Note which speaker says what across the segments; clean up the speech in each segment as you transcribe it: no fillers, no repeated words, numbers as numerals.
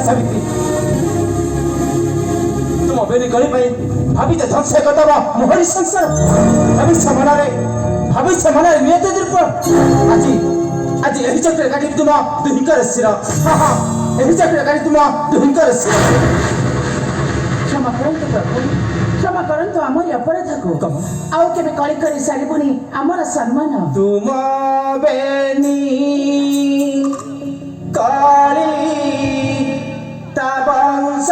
Speaker 1: सावित्री तुम बेनी गणी पाई भाभी ते ध्वंस करदब मोहरी संसार भविष्य मनारे नियत दीर्घ आज यही चक्र काटी तुम दुहिंकर शिर यही चक्र काटी तुम दुहिंकर शिर
Speaker 2: क्षमा करंतु प्रभु क्षमा करंतु आमर अपराध को आउ केबे कଳି करी सारिबुनी आमर सम्मान
Speaker 1: तुम बेनी कଳି ता वंश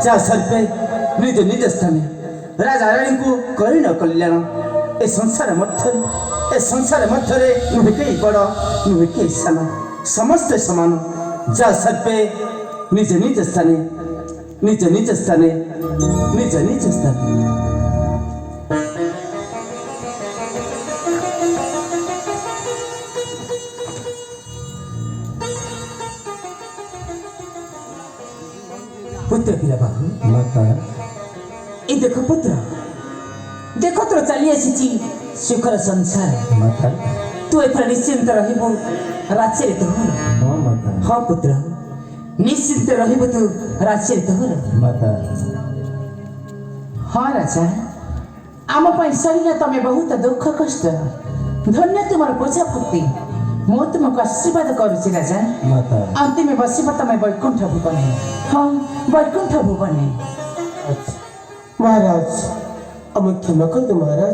Speaker 1: जा सर्पे निज निज स्थान राजा रानी को करी न कल्याण ए संसार मध्य नुहे कई बड़ नुहे कई सान समस्त समान जा सर्पे निज निज स्थान पुत्र पिला बाबू
Speaker 3: माता
Speaker 2: ए देखो पुत्र देखो तो चली आसी सुखर संसार
Speaker 3: माता
Speaker 2: तू एथर निश्चिंत रहिबो राज्य तोहर
Speaker 3: हाँ माता
Speaker 2: हाँ पुत्र निश्चिंत रहिबो तू राज्य तोहर
Speaker 3: माता
Speaker 2: हाँ राजा आम पाई सरिला तमे बहुत दुख कष्ट धन्य तुमर पूजा भक्ति मो तुमको आशीर्वाद करुछि राजा
Speaker 3: माता
Speaker 2: अंतिम बसिब तमे वैकुंठ भुवने हाँ वैकुंठ भुवने
Speaker 3: महाराज अम क्षमा कर दो महाराज।